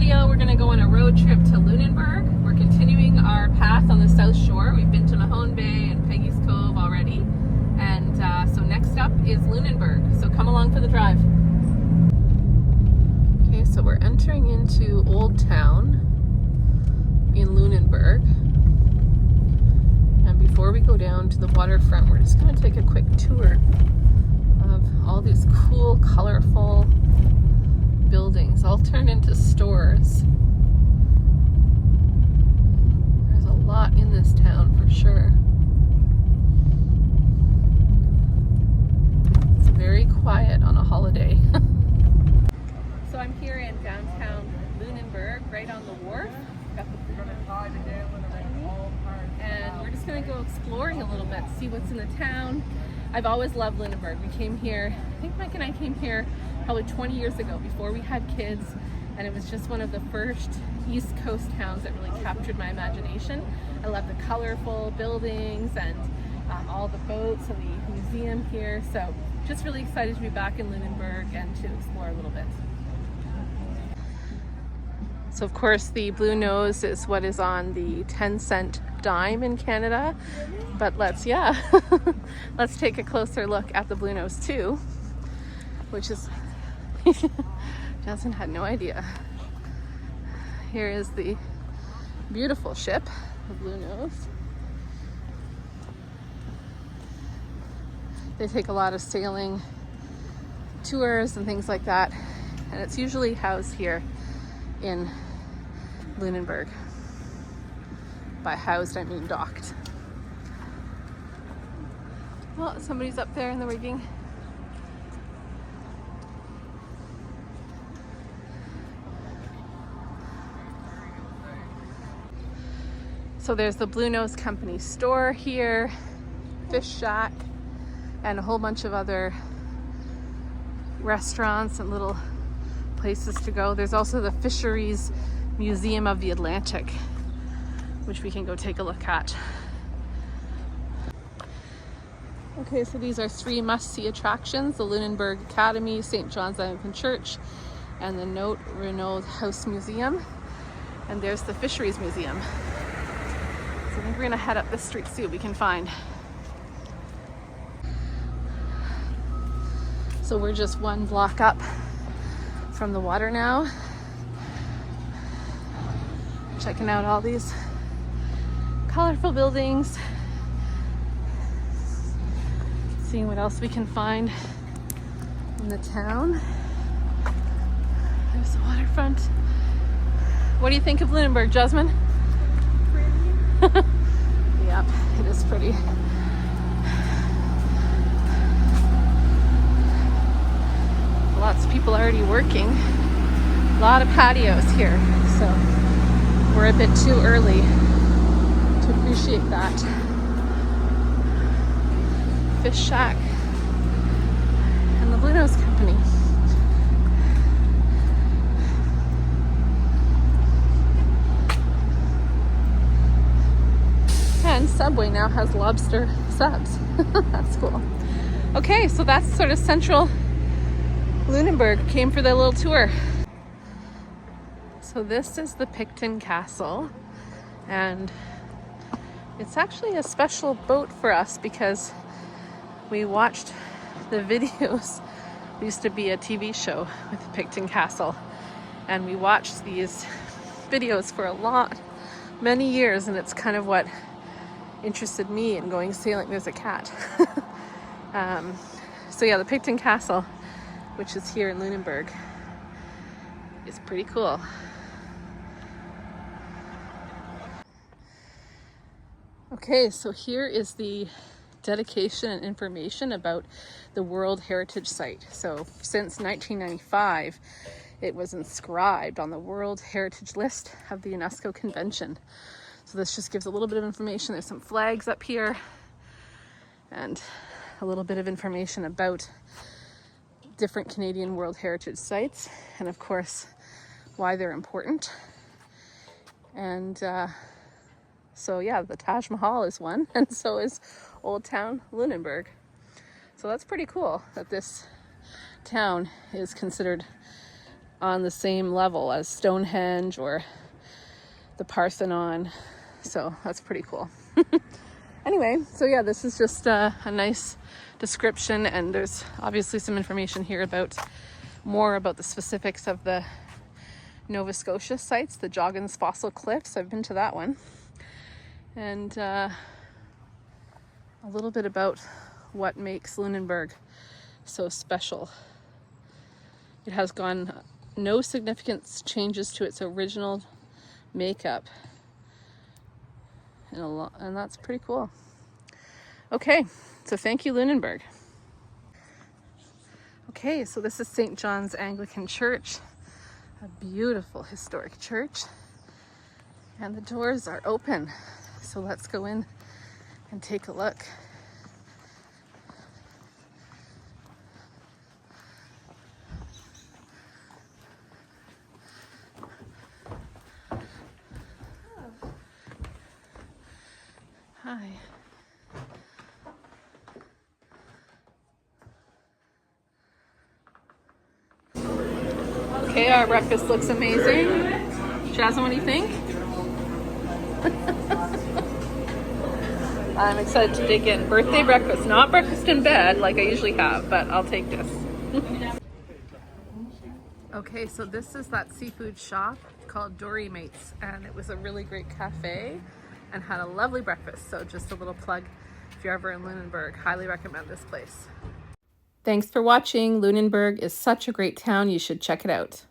video, we're going to go on a road trip to Lunenburg. We're continuing our path on the South Shore. We've been to Mahone Bay and Peggy's Cove already. And so next up is Lunenburg. So come along for the drive. Okay, so we're entering into Old Town in Lunenburg. And before we go down to the waterfront, we're just going to take a quick tour of all these cool, colorful buildings all turned into stores. There's a lot in this town for sure. It's very quiet on a holiday. So I'm here in downtown Lunenburg, right on the wharf. And we're just going to go exploring a little bit, see what's in the town. I've always loved Lunenburg. We came here, I think Mike and I came here probably 20 years ago before we had kids, and it was just one of the first East Coast towns that really captured my imagination. I love the colorful buildings and all the boats and the museum here, so just really excited to be back in Lunenburg and to explore a little bit. So of course the blue nose is what is on the 10-cent dime in Canada, but let's take a closer look at the blue nose too, which is Johnson had no idea. Here is the beautiful ship, the blue nose. They take a lot of sailing tours and things like that, and it's usually housed here in Lunenburg. By housed, I mean docked. Well, somebody's up there in the rigging. So there's the Blue Nose Company store here, Fish Shack, and a whole bunch of other restaurants and little places to go. There's also the Fisheries Museum of the Atlantic, which we can go take a look at. Okay, so these are 3 must-see attractions: the Lunenburg Academy, St. John's Anglican Church, and the Note Renaud House Museum. And there's the Fisheries Museum. So I think we're gonna head up this street, see what we can find. So we're just 1 block up from the water now. Checking out all these colorful buildings. Seeing what else we can find in the town. There's the waterfront. What do you think of Lunenburg, Jasmine? Pretty. Yep, it is pretty. Lots of people already working. A lot of patios here, so we're a bit too early to appreciate that. Fish Shack and the Blue Nose Company. And Subway now has lobster subs. That's cool. Okay, so that's sort of central Lunenburg. Came for their little tour. So this is the Picton Castle, and it's actually a special boat for us because we watched the videos. There used to be a TV show with the Picton Castle, and we watched these videos for many years, and it's kind of what interested me in going sailing. There's a cat. So yeah, the Picton Castle, which is here in Lunenburg, is pretty cool. Okay, so here is the dedication and information about the World Heritage Site. So since 1995, it was inscribed on the World Heritage List of the UNESCO Convention. So this just gives a little bit of information. There's some flags up here and a little bit of information about different Canadian World Heritage Sites, and of course why they're important. And so yeah, the Taj Mahal is one, and so is Old Town Lunenburg. So that's pretty cool that this town is considered on the same level as Stonehenge or the Parthenon. So that's pretty cool. Anyway, so yeah, this is just a nice description, and there's obviously some information here about more about the specifics of the Nova Scotia sites, the Joggins Fossil Cliffs. I've been to that one. And a little bit about what makes Lunenburg so special. It has gone no significant changes to its original makeup. And that's pretty cool. Okay, so thank you, Lunenburg. Okay, so this is St. John's Anglican Church, a beautiful historic church, and the doors are open. So let's go in and take a look. Hi. Okay, our breakfast looks amazing. Jasmine, what do you think? I'm excited to dig in. Birthday breakfast, not breakfast in bed like I usually have, but I'll take this. Okay, so this is that seafood shop called Dory Mates, and it was a really great cafe and had a lovely breakfast. So just a little plug, if you're ever in Lunenburg, highly recommend this place. Thanks for watching. Lunenburg is such a great town. You should check it out.